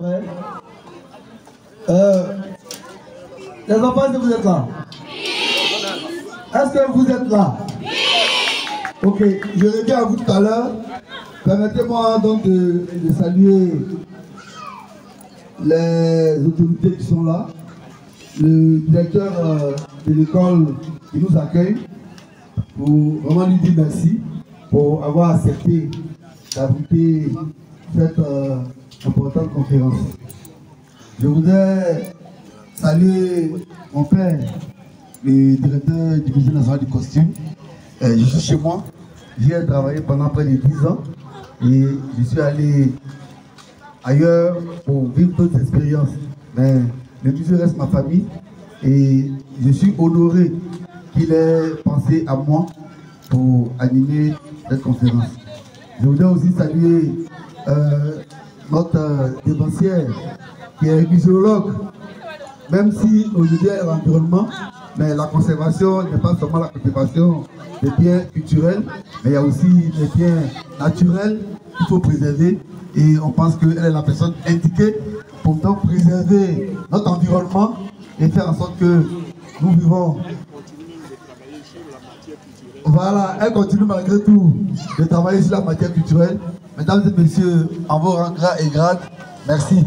Ouais. Les enfants, est-ce que vous êtes là? Est-ce que vous êtes là? Ok, je reviens à vous tout à l'heure. Permettez-moi donc de saluer les autorités qui sont là, le directeur de l'école qui nous accueille, pour vraiment lui dire merci pour avoir accepté d'abriter cette importante conférence. Je voudrais saluer mon père, le directeur du musée national du costume. Je suis chez moi, j'ai travaillé pendant près de 10 ans et je suis allé ailleurs pour vivre d'autres expériences. Mais le musée reste ma famille et je suis honoré qu'il ait pensé à moi pour animer cette conférence. Je voudrais aussi saluer notre dépensière qui est muséologue, même si aujourd'hui elle est l'environnement, mais la conservation n'est pas seulement la conservation des biens culturels, mais il y a aussi des biens naturels qu'il faut préserver et on pense qu'elle est la personne indiquée pour donc préserver notre environnement et faire en sorte que nous vivons. Voilà, elle continue malgré tout de travailler sur la matière culturelle. Mesdames et messieurs, en vos rangs gras et grades, merci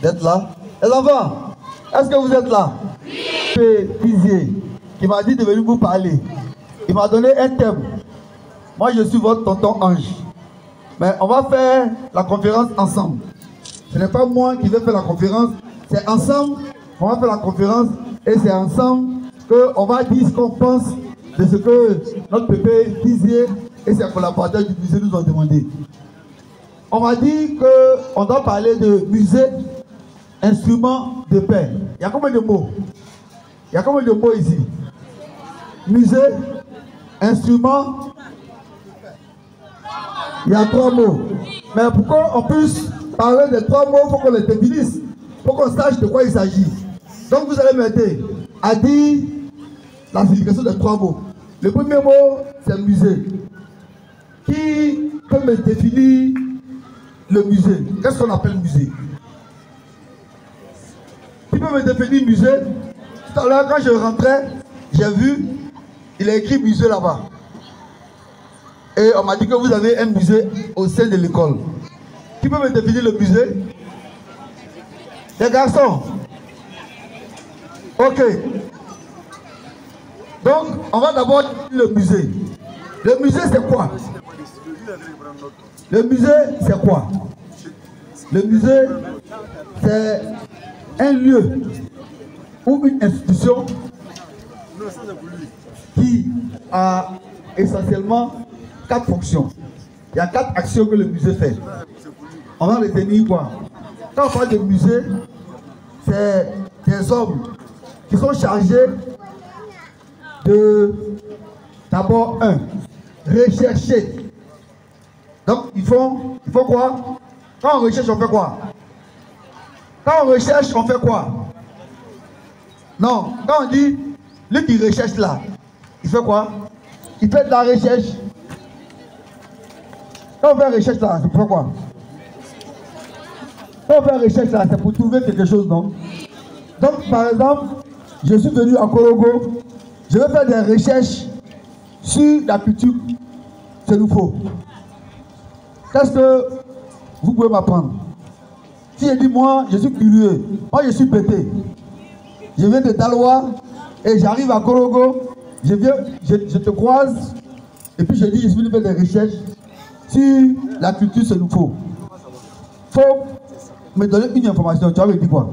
d'être là. Les enfants, est-ce que vous êtes là? Oui. Pizier, qui m'a dit de venir vous parler. Il m'a donné un thème. Moi, je suis votre tonton Ange. Mais on va faire la conférence ensemble. Ce n'est pas moi qui vais faire la conférence, c'est ensemble qu'on va faire la conférence et c'est ensemble qu'on va dire ce qu'on pense de ce que notre pépé Pizier et ses collaborateurs du musée nous ont demandé. On m'a dit qu'on doit parler de musée, instrument de paix. Il y a combien de mots? Il y a combien de mots ici? Musée, instrument, il y a 3 mots. Mais pour qu'on puisse parler des 3 mots, il faut qu'on les définisse, pour qu'on sache de quoi il s'agit. Donc vous allez m'aider à dire la signification des 3 mots. Le premier mot, c'est musée. Qui peut me définir le musée? Qu'est-ce qu'on appelle musée? Qui peut me définir musée? Tout à l'heure, quand je rentrais, j'ai vu, il a écrit musée là-bas. Et on m'a dit que vous avez un musée au sein de l'école. Qui peut me définir le musée? Les garçons. Ok. Donc, on va d'abord le musée. Le musée, c'est quoi? Le musée, c'est quoi? Le musée, c'est un lieu ou une institution qui a essentiellement 4 fonctions. Il y a 4 actions que le musée fait. On va retenir quoi? Quand on parle de musée, c'est des hommes qui sont chargés de, d'abord, rechercher. Donc, il faut quoi? Quand on recherche, on fait quoi? Quand on recherche, on fait quoi? Non, quand on dit, lui qui recherche là, il fait quoi? Il fait de la recherche. Quand on fait recherche là, c'est pour quoi? Quand on fait recherche là, c'est pour trouver quelque chose, non? Donc, par exemple, je suis venu à Korogo, je vais faire des recherches sur la culture Sénoufo. Qu'est-ce que vous pouvez m'apprendre? Si je dis, moi, je suis curieux, moi, je suis pété. Je viens de Daloa et j'arrive à Korogo, je te croise, et puis je dis, je suis venu faire des recherches sur la culture Sénoufo. Il faut me donner une information. Tu vas me dire quoi?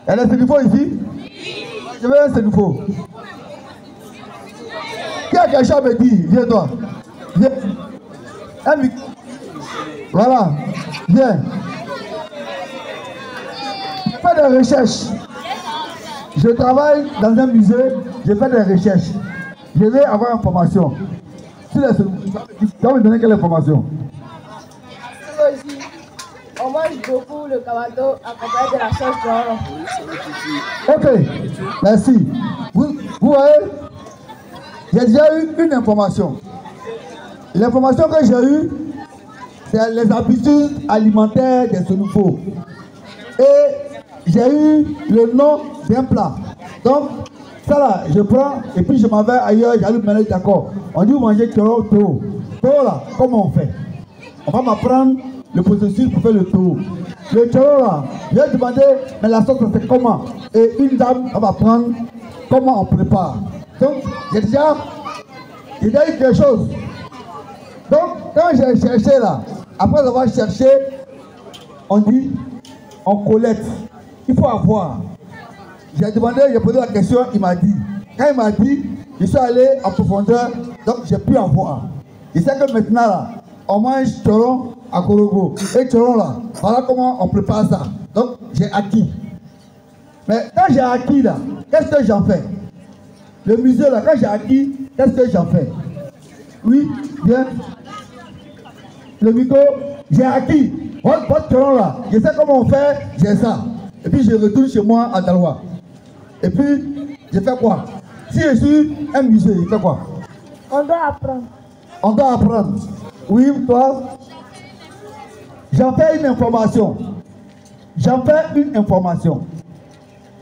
Elle est Sénoufo ici? Je veux un Sénoufo. Qui a quelque chose à me dire? Viens toi. Viens. Voilà. Viens. Je fais des recherches. Je travaille dans un musée, je fais des recherches. Je vais avoir information. Tu vas me donner quelle information? On mange beaucoup le kamado accompagné de la sauce blanche. Ok, merci. Vous voyez, j'ai déjà eu une information. L'information que j'ai eue, c'est les habitudes alimentaires des Sénoufos. Et j'ai eu le nom d'un plat. Donc, ça là, je prends et puis je m'en vais ailleurs, j'allume me d'accord. On dit vous mangez toro. Toro là, comment on fait? On va m'apprendre le processus pour faire le toro. Le toro là, je vais demander, mais la sauce c'est comment? Et une dame va m'apprendre comment on prépare. Donc, j'ai déjà eu quelque chose. Donc, quand j'ai cherché là, après avoir cherché, on dit, on collecte. Il faut avoir. J'ai demandé, j'ai posé la question, il m'a dit. Quand il m'a dit, je suis allé en profondeur, donc j'ai pu avoir. Je sais que maintenant là, on mange tchoron à Korogo. Et tchoron là, voilà comment on prépare ça. Donc j'ai acquis. Mais quand j'ai acquis là, qu'est-ce que j'en fais? Le musée là, quand j'ai acquis, qu'est-ce que j'en fais? Oui, bien. Le micro, j'ai acquis. Votre tchoron là, je sais comment on fait, j'ai ça. Et puis je retourne chez moi à Daloa. Et puis, je fais quoi? Si je suis un musée, je fais quoi? On doit apprendre. On doit apprendre. Oui, toi? J'en fais une information. J'en fais une information.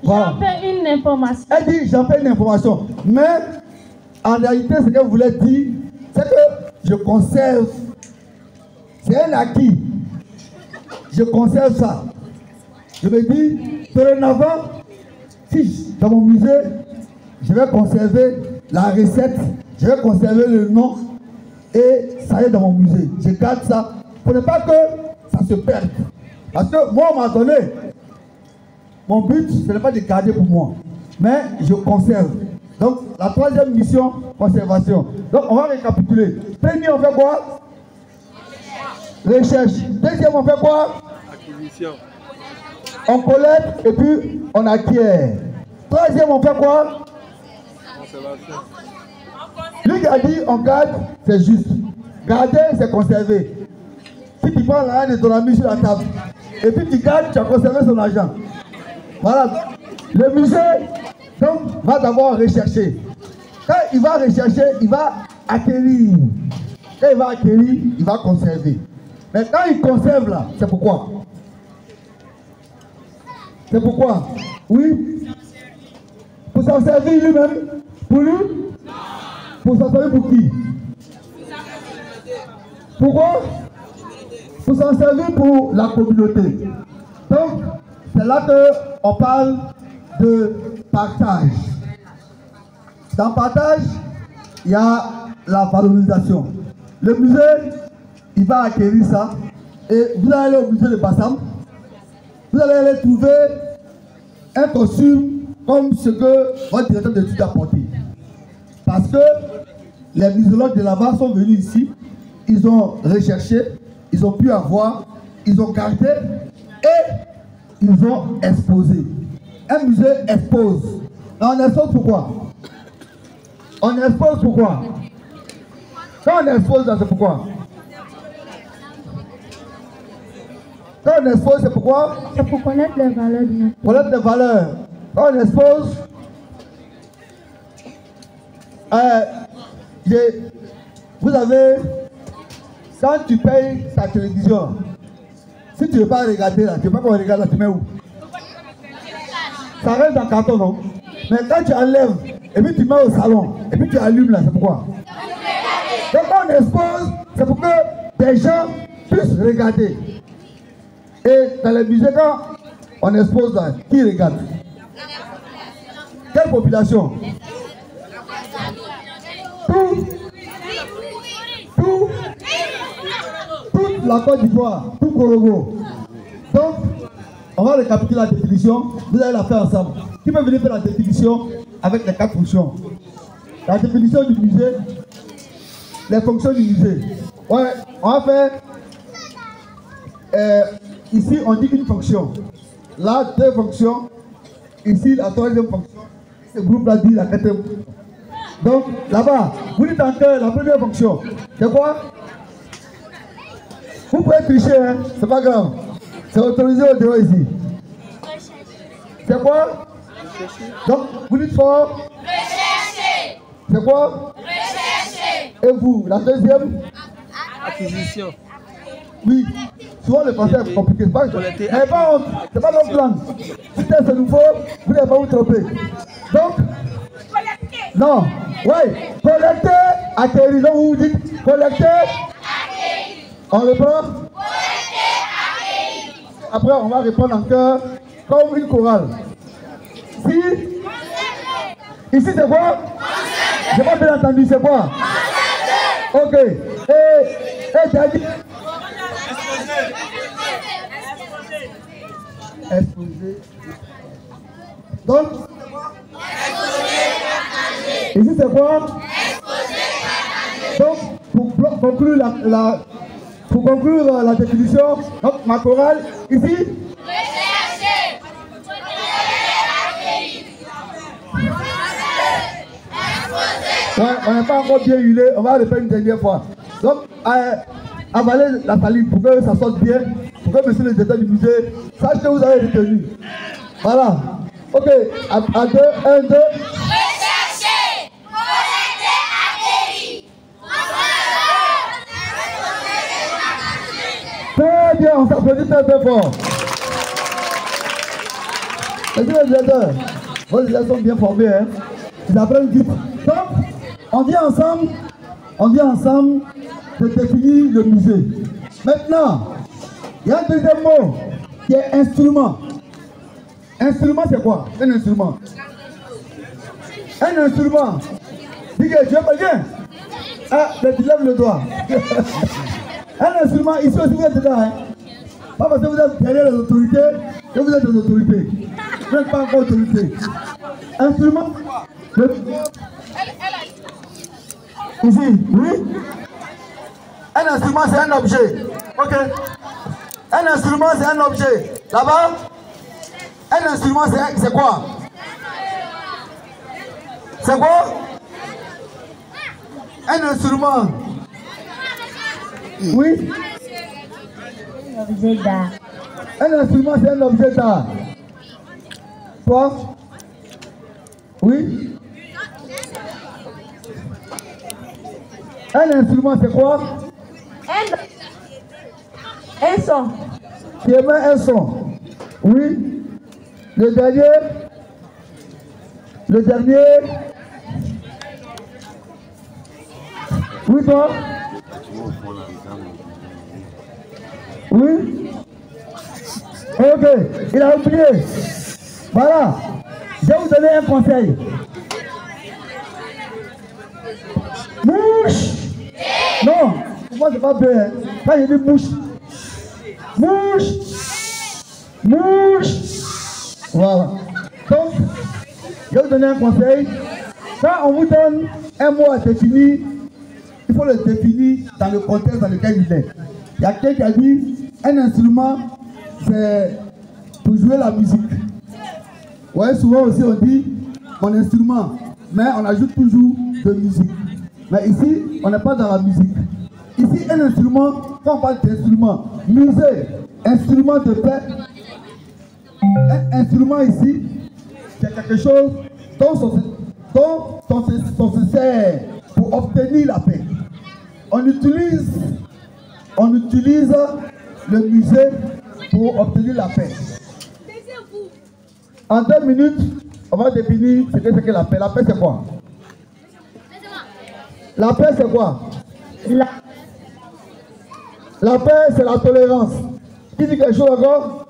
Voilà. J'en fais une information. Elle dit, j'en fais une information. Mais, en réalité, ce qu'elle voulait dire, c'est que je conserve. C'est un acquis. Je conserve ça. Je me dis, dorénavant, si dans mon musée, je vais conserver la recette, je vais conserver le nom et ça y est dans mon musée. Je garde ça pour ne pas que ça se perde. Parce que moi, on m'a donné. Mon but, ce n'est pas de garder pour moi, mais je conserve. Donc, la troisième mission, conservation. Donc, on va récapituler. Premier, on fait quoi? Recherche. Deuxième, on fait quoi? Acquisition. On collecte et puis on acquiert. Troisième, on fait quoi? Conservation. Lui qui a dit on garde, c'est juste. Garder, c'est conserver. Si tu prends l'argent de ton ami sur la table et puis tu gardes, tu as conservé son argent. Voilà. Le musée, donc, va d'abord rechercher. Quand il va rechercher, il va acquérir. Quand il va acquérir, il va conserver. Mais quand il conserve là, c'est pourquoi? C'est pourquoi? Oui. Pour s'en servir lui-même? Pour lui? Pour s'en servir pour qui? Pourquoi? Pour s'en servir pour la communauté. Donc, c'est là qu'on parle de partage. Dans le partage, il y a la valorisation. Le musée, il va acquérir ça. Et vous allez au musée de Bassam. Vous allez aller trouver un costume comme ce que votre directeur d'études a porté. Parce que les muséologues de là-bas sont venus ici, ils ont recherché, ils ont pu avoir, ils ont gardé et ils ont exposé. Un musée expose. On expose pourquoi? On expose pourquoi? Quand on expose, c'est pourquoi? Quand on expose, c'est pourquoi? C'est pour connaître les valeurs de notre. Connaître les valeurs. Quand on expose, vous avez, quand tu payes ta télévision, si tu ne veux pas regarder là, tu ne veux pas qu'on regarde là, tu mets où? Ça reste dans le carton, non? Mais quand tu enlèves, et puis tu mets au salon, et puis tu allumes là, c'est pourquoi? Donc quand on expose, c'est pour que des gens puissent regarder. Et dans les musées, quand on expose là, qui regarde? Quelle population? Toute la Côte d'Ivoire, tout Korogo. Donc, on va récapituler la définition, vous allez la faire ensemble. Qui peut venir faire la définition avec les 4 fonctions? La définition du musée, les fonctions du musée. Ouais, on va faire. Ici, on dit une fonction. Là, 2 fonctions. Ici, la 3e fonction. Ce groupe-là dit la 4e. Donc, là-bas, vous dites encore la première fonction. C'est quoi? Vous pouvez tricher, hein? C'est pas grave. C'est autorisé au dehors ici. C'est quoi? Donc, vous dites fort. Rechercher. C'est quoi? Rechercher. Et vous, la 2e? Acquisition. Oui, souvent le français est compliqué. C'est pas honte, c'est pas notre langue. Si c'est nouveau, vous n'allez pas vous tromper. Donc, non, oui, collecter, acquérir. Donc vous dites collecter, acquérir. On reprend. Collecter, acquérir. Après, on va répondre en chœur comme une chorale. Si, ici c'est quoi? J'ai pas bien entendu, c'est quoi? Ok. Et tu as dit exposer. Donc, ici c'est quoi? Donc, pour conclure la définition, donc, ma chorale, ici. Ouais, on n'est pas encore bien huilé, on va le faire une dernière fois. Donc, avaler la salive pour que ça sorte bien, pour que monsieur le directeur du musée sache que vous avez retenu. Voilà. Ok, à 2, 1, 2. Rechercher, collecter, acquérir. Très bien, on s'applaudit très très fort. Monsieur le directeur, vos élèves sont bien formés, hein. Ils apprennent vite. Donc, on vient ensemble de définir le musée. Maintenant, il y a un deuxième mot qui est instrument. Instrument, c'est quoi? Un instrument. Un instrument. Dis que tu veux pas bien? Ah, tu lèves le doigt. Un instrument, ici aussi vous êtes dedans. Hein? Pas parce que vous êtes derrière les autorités que vous êtes des autorités. Vous n'êtes pas encore autorité. Instrument. Ici, oui. Un instrument, c'est un objet. Ok. Un instrument, c'est un objet. Là-bas, un instrument, c'est quoi? C'est quoi? Un instrument. Oui. Un objet d'art. Un instrument, c'est un objet d'art. Toi? Oui. Un instrument, c'est quoi? Un son. Tu émets un son. Oui. Le dernier. Oui, toi? Oui. Ok. Il a oublié. Voilà. Je vais vous donner un conseil. Mouche. Non, moi c'est pas bien. Hein. Quand je dis mouche. Mouche. Mouche. Voilà. Donc, je vais vous donner un conseil. Quand on vous donne un mot à définir, il faut le définir dans le contexte dans lequel il est. Il y a quelqu'un qui a dit un instrument, c'est pour jouer la musique. Ouais, souvent aussi on dit mon instrument, mais on ajoute toujours de musique. Mais ici, on n'est pas dans la musique. Ici, un instrument, quand on parle d'instrument, musée, instrument de paix, un instrument ici, c'est quelque chose dont on se sert pour obtenir la paix. On utilise le musée pour obtenir la paix. En 2 minutes, on va définir ce que c'est que la paix. La paix, c'est quoi? La paix, c'est quoi? La paix, c'est la tolérance. Qui dit quelque chose encore?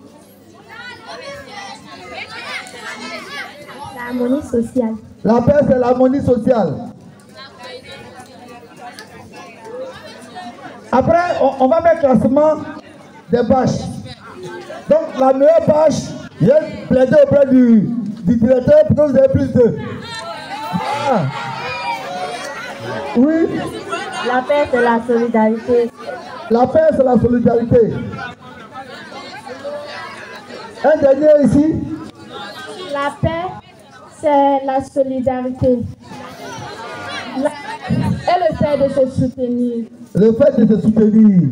L'harmonie sociale. La paix, c'est l'harmonie sociale. Après, on va mettre classement des bâches. Donc, la meilleure bâche, je vais plaider auprès du directeur pour que vous ayez plus de... Ah. Oui. La paix, c'est la solidarité. La paix, c'est la solidarité. Un dernier ici. La paix, c'est la solidarité. Et le fait de se soutenir. Le fait de se soutenir.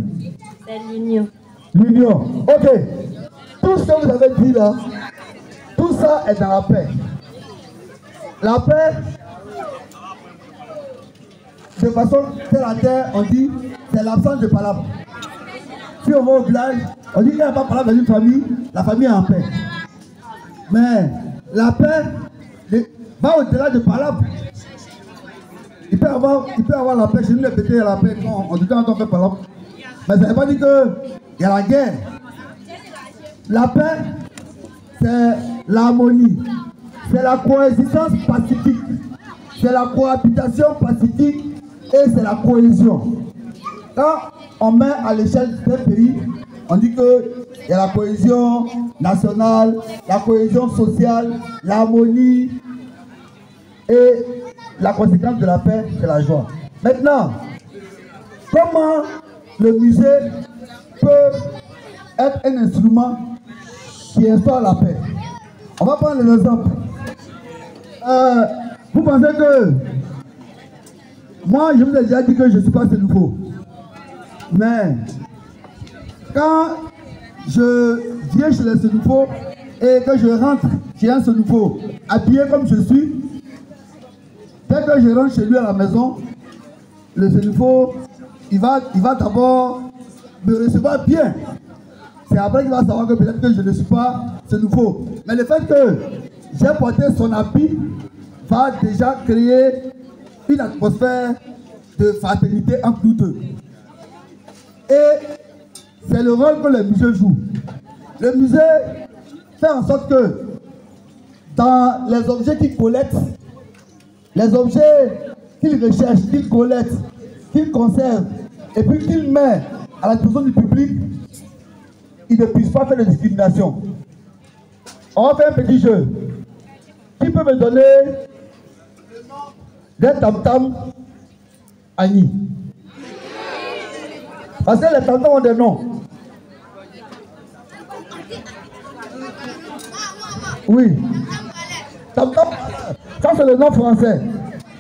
C'est l'union. L'union. Ok. Tout ce que vous avez dit là, tout ça est dans la paix. La paix, de façon terre à terre, on dit, c'est l'absence de palabres. Si on va au village, on dit qu'il n'y a pas de parole dans une famille, la famille est en paix. Mais la paix va au-delà de palabre. Il peut avoir la paix, chez nous les pétés, il y a la paix quand on fait palabre. Mais ça ne veut pas dire qu'il y a la guerre. La paix, c'est l'harmonie, c'est la coexistence pacifique, c'est la cohabitation pacifique et c'est la cohésion. Quand on met à l'échelle d'un pays, on dit qu'il y a la cohésion nationale, la cohésion sociale, l'harmonie et la conséquence de la paix, c'est la joie. Maintenant, comment le musée peut être un instrument qui instaure la paix? On va prendre un exemple. Vous pensez que moi, je vous ai déjà dit que je ne suis pas nouveau. Mais quand je viens chez les Sénoufos et que je rentre chez un Sénoufo habillé comme je suis, dès que je rentre chez lui à la maison, le Sénoufo, il va d'abord me recevoir bien. C'est après qu'il va savoir que peut-être que je ne suis pas Sénoufo. Mais le fait que j'ai porté son habit va déjà créer une atmosphère de fraternité entre nous deux. Et c'est le rôle que le musée joue. Le musée fait en sorte que dans les objets qu'il collecte, les objets qu'il recherche, qu'il collecte, qu'il conserve, et puis qu'il met à la disposition du public, il ne puisse pas faire de discrimination. On va faire un petit jeu. Qui peut me donner des tam-tam Annie? Parce que les tam-tams ont des noms. Oui. Tam-tam, ça c'est le nom français.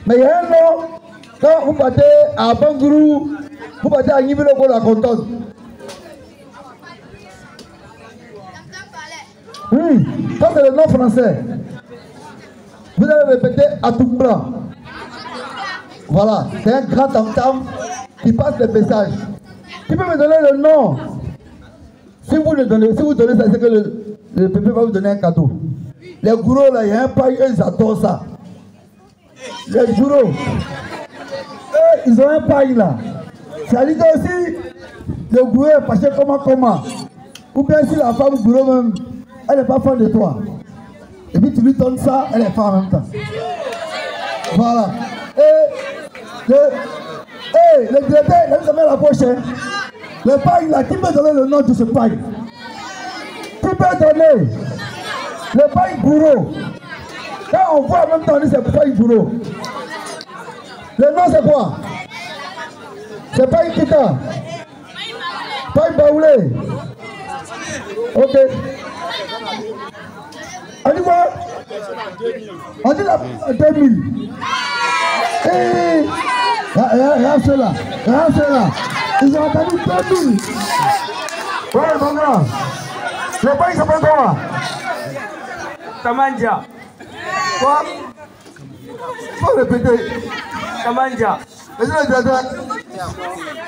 Mais il y a un nom, quand vous partez à Bangourou, vous partez à Nibilo la Contonne. Oui, ça c'est le nom français. Vous allez répéter à tout blanc. Voilà, c'est un grand tam-tam qui passe le message. Qui peut me donner le nom? Si vous donnez ça, c'est que le pépé va vous donner un cadeau. Les gourous là, il y a un paille, eux ils adorent ça. Les gourous, eux ils ont un paille là. C'est-à-dire que aussi, le gourou est fâché comment. Ou bien si la femme gourou même, elle n'est pas fan de toi. Et puis tu lui donnes ça, elle est fan en même temps. Voilà. Et le directeur, il a mis la poche. Hein. Le paille là, qui peut donner le nom de ce paille? Qui peut donner? Le paille bourreau. Quand on voit en même temps, c'est paille bourreau. Le nom c'est quoi? C'est paille pita. Paille baoulé. Ok. On dit quoi? On dit la 2000. Et regarde cela. Ils ont entendu 2000. Ouais, mon gars. Le paille s'appelle comment? Tamanja. Quoi? Faut répéter. Tamanja. Monsieur le directeur.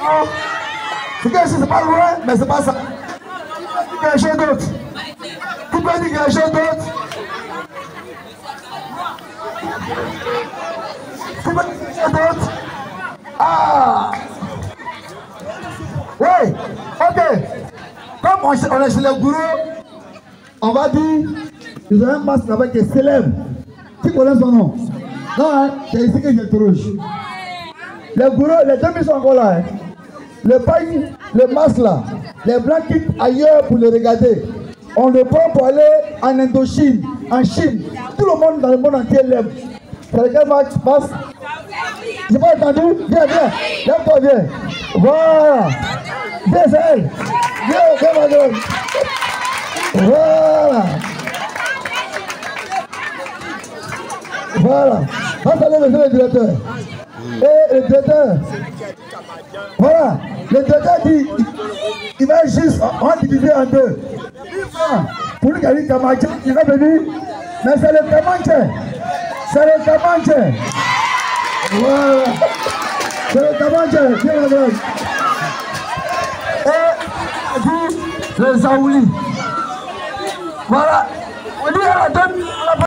Oh. C'est quelque chose, c'est pas loin, mais c'est pas ça. Quelque chose d'autre. Vous pouvez dire quelque chose d'autre? Vous pouvez dire quelque chose d'autre? Ah! Oui, ok. Comme on est chez les gourous, on va dire, ils ont un masque là-bas qui est célèbre. Qui connaît son nom? Non, hein, c'est ici que j'interroge. Les gourous, les 2000 sont encore là. Hein. Le paille, le masque là, les blancs quittent ailleurs pour le regarder. On le prend pour aller en Indochine, en Chine. Tout le monde dans le monde entier l'aime. C'est lequel masque? J'ai pas entendu? Viens. Lève-toi, viens. Voilà. Viens, c'est elle. Viens, madame. Voilà. Va saluer monsieur le directeur. Et le directeur. Voilà. Le directeur dit, il va juste, on va diviser en deux. Pour lui qui a dit Kamadja, il va venir. Mais c'est le Kamadja. Voilà. C'est le Kamadja. Viens, madame. Et les Saouli. Voilà, on dit à la donne la